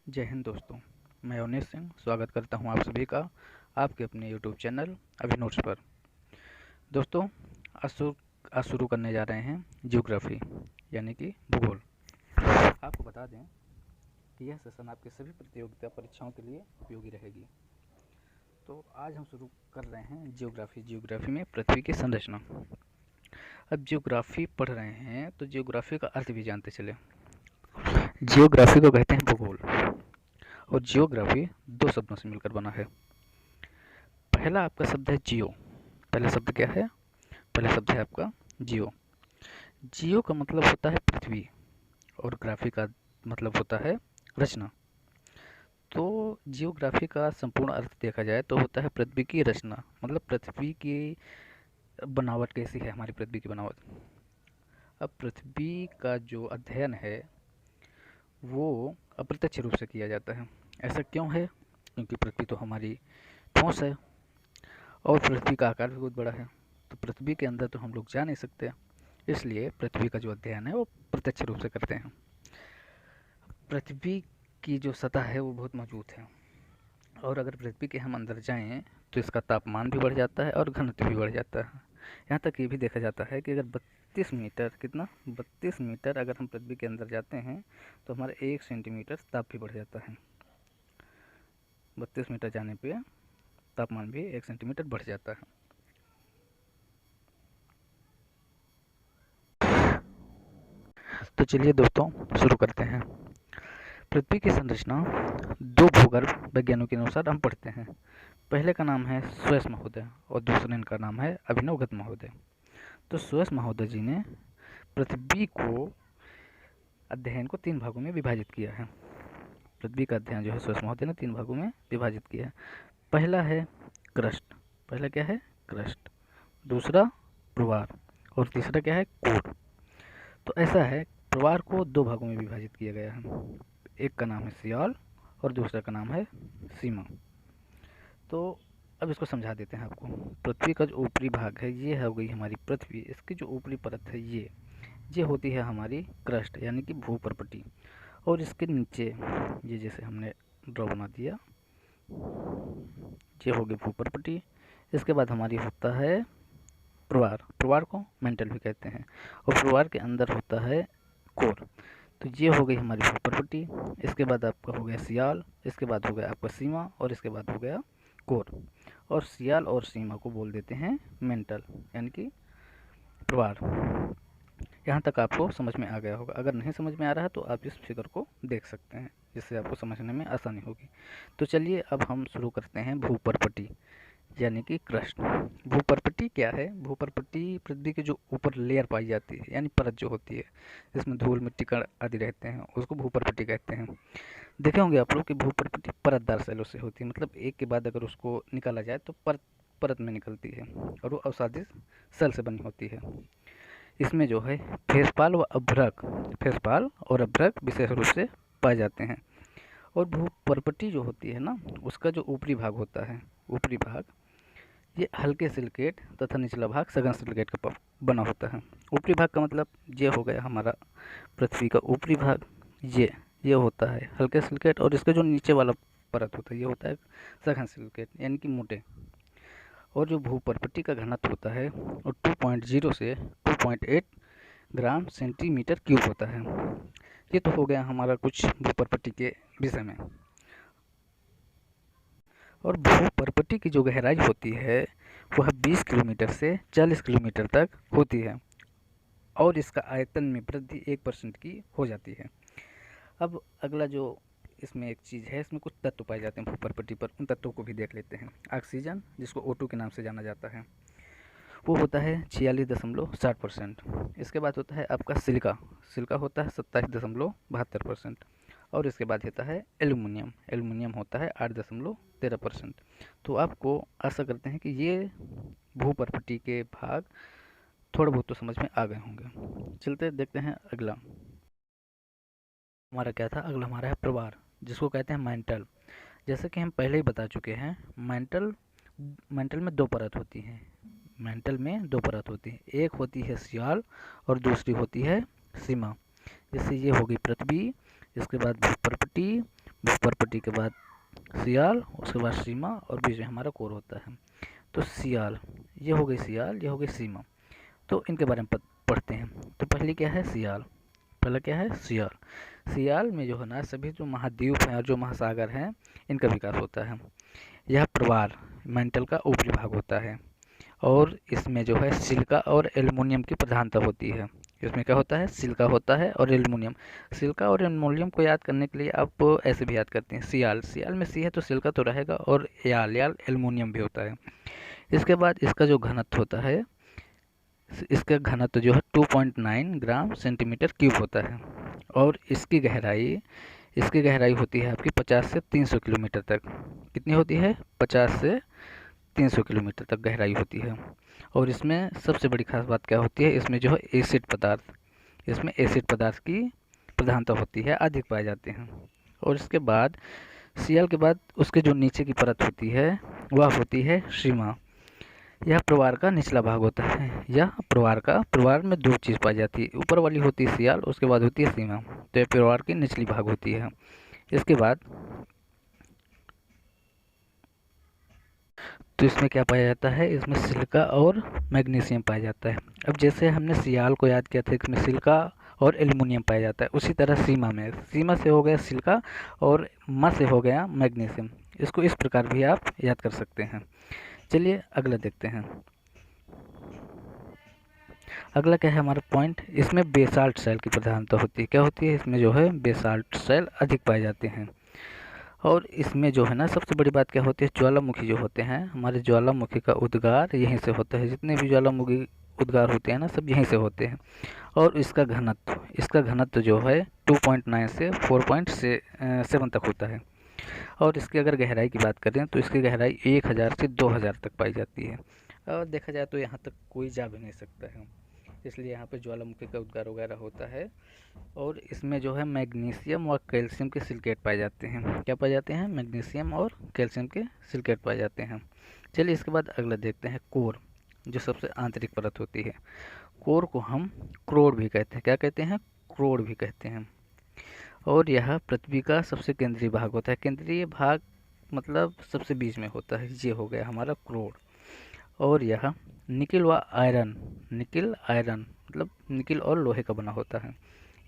जय हिंद दोस्तों। मैं अवनीश सिंह स्वागत करता हूं आप सभी का आपके अपने यूट्यूब चैनल अभिनोट्स पर। दोस्तों, आज शुरू करने जा रहे हैं जियोग्राफी यानी कि भूगोल। आपको बता दें कि यह सेशन आपके सभी प्रतियोगिता परीक्षाओं के लिए उपयोगी रहेगी। तो आज हम शुरू कर रहे हैं जियोग्राफी में पृथ्वी की संरचना। अब जियोग्राफी पढ़ रहे हैं तो जियोग्राफी का अर्थ भी जानते चले। जियोग्राफी को कहते हैं भूगोल, और जियोग्राफी दो शब्दों से मिलकर बना है। पहला आपका शब्द है जियो। पहला शब्द क्या है? पहला शब्द है आपका जियो। जियो का मतलब होता है पृथ्वी, और ग्राफी का मतलब होता है रचना। तो जियोग्राफी का संपूर्ण अर्थ देखा जाए तो होता है पृथ्वी की रचना, मतलब पृथ्वी की बनावट कैसी है, हमारी पृथ्वी की बनावट। अब पृथ्वी का जो अध्ययन है वो अप्रत्यक्ष रूप से किया जाता है। ऐसा क्यों है? क्योंकि पृथ्वी तो हमारी ठोस है, और पृथ्वी का आकार भी बहुत बड़ा है। तो पृथ्वी के अंदर तो हम लोग जा नहीं सकते, इसलिए पृथ्वी का जो अध्ययन है वो प्रत्यक्ष रूप से करते हैं। पृथ्वी की जो सतह है वो बहुत मजबूत है, और अगर पृथ्वी के हम अंदर जाएं तो इसका तापमान भी बढ़ जाता है और घनत्व भी बढ़ जाता है। यहाँ तक ये भी देखा जाता है कि अगर 32 मीटर अगर हम पृथ्वी के अंदर जाते हैं तो हमारा 1 सेंटीमीटर ताप भी बढ़ जाता है। 32 मीटर जाने पे तापमान भी 1 सेंटीमीटर बढ़ जाता है। तो चलिए दोस्तों, शुरू करते हैं। पृथ्वी की संरचना दो भूगर्भ वैज्ञानिकों के अनुसार हम पढ़ते हैं। पहले का नाम है सुयस महोदय और दूसरे का नाम है अभिनवगत महोदय। तो सुयस महोदय जी ने पृथ्वी को अध्ययन को 3 भागों में विभाजित किया है। पृथ्वी का अध्ययन जो है सुयस महोदय ने 3 भागों में विभाजित किया है। पहला है क्रस्ट। पहला क्या है? क्रस्ट। दूसरा प्रवार, और तीसरा क्या है? कोर। तो ऐसा है, प्रवार को 2 भागों में विभाजित किया गया है। एक का नाम है सियाल और दूसरा का नाम है सीमा। तो अब इसको समझा देते हैं आपको। पृथ्वी का जो ऊपरी भाग है ये हो गई हमारी पृथ्वी। इसकी जो ऊपरी परत है ये होती है हमारी क्रस्ट यानी कि भूपर्पटी। और इसके नीचे ये जैसे हमने ड्रॉ बना दिया, ये होगी भूपर्पटी। इसके बाद हमारी होता है प्रवार। प्रवार को मेंटल भी कहते हैं, और प्रवार के अंदर होता है कोर। तो ये हो गई हमारी भूपर्पटी। इसके बाद आपका हो गया सियाल, इसके बाद हो गया आपका सीमा, और इसके बाद हो गया कोर। और सियाल और सीमा को बोल देते हैं मेंटल यानी कि प्रवार। यहाँ तक आपको समझ में आ गया होगा। अगर नहीं समझ में आ रहा है तो आप इस फिगर को देख सकते हैं, जिससे आपको समझने में आसानी होगी। तो चलिए अब हम शुरू करते हैं भूपर्पटी यानी कि क्रस्ट। भूपर्पटी क्या है? भूपर्पटी पृथ्वी के जो ऊपर लेयर पाई जाती है यानी परत जो होती है, जिसमें धूल मिट्टी कण आदि रहते हैं, उसको भूपर्पटी कहते हैं। देखे होंगे आप लोग कि भूपर्पटी परतदार सेलों से होती है, मतलब एक के बाद अगर उसको निकाला जाए तो परत परत में निकलती है, और वो अवसादित सेल से बनी होती है। इसमें जो है फेसपाल और अभ्रक विशेष रूप से पाए जाते हैं। और भूपर्पटी जो होती है ना, उसका जो ऊपरी भाग होता है, ऊपरी भाग ये हल्के सिलिकेट तथा निचला भाग सघन सिलिकेट का बना होता है। ऊपरी भाग का मतलब ये हो गया हमारा पृथ्वी का ऊपरी भाग। ये होता है हल्के सिलिकेट, और इसका जो नीचे वाला परत होता है ये होता है सघन सिलिकेट यानी कि मोटे। और जो भूपर्पटी का घनत्व होता है वो 2.0 से 2.8 ग्राम सेंटीमीटर क्यूब होता है। ये तो हो गया हमारा कुछ भूपर्पटी के विषय में। और भूपर्पटी की जो गहराई होती है वह 20 किलोमीटर से 40 किलोमीटर तक होती है, और इसका आयतन में वृद्धि 1% की हो जाती है। अब अगला जो इसमें एक चीज़ है, इसमें कुछ तत्व पाए जाते हैं भूपर्पटी पर, उन तत्वों को भी देख लेते हैं। ऑक्सीजन, जिसको O2 के नाम से जाना जाता है, वो होता है 46.60%। इसके बाद होता है आपका सिलिका। सिलिका होता है 27.72%। और इसके बाद होता है एल्यूमिनियम। एल्यूमिनियम होता है 8.13%। तो आपको आशा करते हैं कि ये भूपर्पटी के भाग थोड़ा बहुत तो समझ में आ गए होंगे। चलते देखते हैं अगला। हमारा क्या था? अगला हमारा है प्रवार, जिसको कहते हैं मेंटल। जैसे कि हम पहले ही बता चुके हैं, मेंटल मेंटल में 2 परत होती हैं। मेंटल में 2 परत होती है, एक होती है सियाल और दूसरी होती है सीमा। जैसे ये होगी पृथ्वी, इसके बाद भूपर्पटी, विस्पर पट्टी के बाद सियाल, उसके बाद सीमा और बीच में हमारा कोर होता है। तो सियाल, ये हो गई सियाल, ये हो गई सीमा। तो इनके बारे में पढ़ते हैं। तो पहली क्या है सियाल, पहला क्या है सियाल। सियाल में जो है ना सभी जो महाद्वीप हैं और जो महासागर हैं इनका विकास होता है। यह प्रवार मेंटल का ऊपरी भाग होता है और इसमें जो है सिलिका और एल्युमिनियम की प्रधानता होती है। इसमें क्या होता है, सिलिका होता है और एल्युमिनियम। सिलिका और एल्युमिनियम को याद करने के लिए आप ऐसे भी याद करते हैं सियाल, सियाल में सी है तो सिलिका तो रहेगा और याल, याल एल्युमिनियम भी होता है। इसके बाद इसका जो घनत्व होता है, इसका घनत्व जो है 2.9 ग्राम सेंटीमीटर क्यूब होता है और इसकी गहराई होती है आपकी 50 से 300 किलोमीटर तक। कितनी होती है, 50 से 300 किलोमीटर तक गहराई होती है। और इसमें सबसे बड़ी खास बात क्या होती है, इसमें जो है एसिड पदार्थ, इसमें एसिड पदार्थ की प्रधानता होती है, अधिक पाए जाते हैं। और इसके बाद सियाल के बाद उसके जो नीचे की परत होती है वह होती है सीमा। यह प्रवार का निचला भाग होता है। यह प्रवार में दो चीज़ पाई जाती है, ऊपर वाली होती है सियाल, उसके बाद होती है सीमा। तो यह प्रवार की निचली भाग होती है। इसके बाद तो इसमें क्या पाया जाता है, इसमें सिलिका और मैग्नीशियम पाया जाता है। अब जैसे हमने सियाल को याद किया था, इसमें सिलिका और एल्युमिनियम पाया जाता है, उसी तरह सीमा से हो गया सिलिका और म से हो गया मैग्नीशियम। इसको इस प्रकार भी आप याद कर सकते हैं। चलिए अगला देखते हैं। अगला क्या है हमारा पॉइंट, इसमें बेसाल्ट सेल की प्रधानता होती है। क्या होती है, इसमें जो है बेसाल्ट सेल अधिक पाए जाते हैं। और इसमें जो है ना सबसे बड़ी बात क्या होती है, ज्वालामुखी जो होते हैं, हमारे ज्वालामुखी का उद्गार यहीं से होता है। जितने भी ज्वालामुखी उद्गार होते हैं ना सब यहीं से होते हैं। और इसका घनत्व जो है 2.9 से 4.7 तक होता है। और इसकी अगर गहराई की बात करें तो इसकी गहराई 1000 से 2000 तक पाई जाती है। और देखा जाए तो यहाँ तक कोई जा भी नहीं सकता है, इसलिए यहाँ पे ज्वालामुखी का उद्गार वगैरह होता है। और इसमें जो है मैग्नीशियम और कैल्शियम के सिलिकेट पाए जाते हैं। क्या पाए जाते हैं, मैग्नीशियम और कैल्शियम के सिलिकेट पाए जाते हैं। चलिए इसके बाद अगला देखते हैं कोर, जो सबसे आंतरिक परत होती है। कोर को हम क्रोड भी कहते हैं। क्या कहते हैं, क्रोड भी कहते हैं। और यह पृथ्वी का सबसे केंद्रीय भाग होता है। केंद्रीय भाग मतलब सबसे बीच में होता है, ये हो गया हमारा क्रोड। और यह निकिल आयरन मतलब निकिल और लोहे का बना होता है।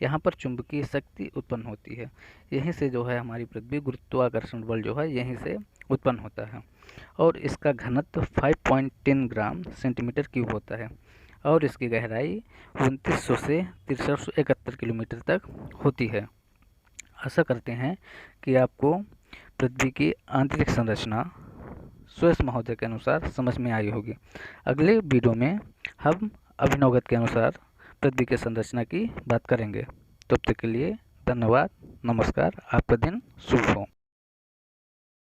यहाँ पर चुंबकीय शक्ति उत्पन्न होती है। यहीं से जो है हमारी पृथ्वी गुरुत्वाकर्षण बल जो है यहीं से उत्पन्न होता है। और इसका घनत्व 5.10 ग्राम सेंटीमीटर क्यूब होता है। और इसकी गहराई 2900 से 6371 किलोमीटर तक होती है। आशा करते हैं कि आपको पृथ्वी की आंतरिक संरचना स्वेस महोदय के अनुसार समझ में आई होगी। अगले वीडियो में हम अभिनवगत के अनुसार पृथ्वी की संरचना की बात करेंगे। तब तक के लिए धन्यवाद, नमस्कार, आपका दिन शुभ हो।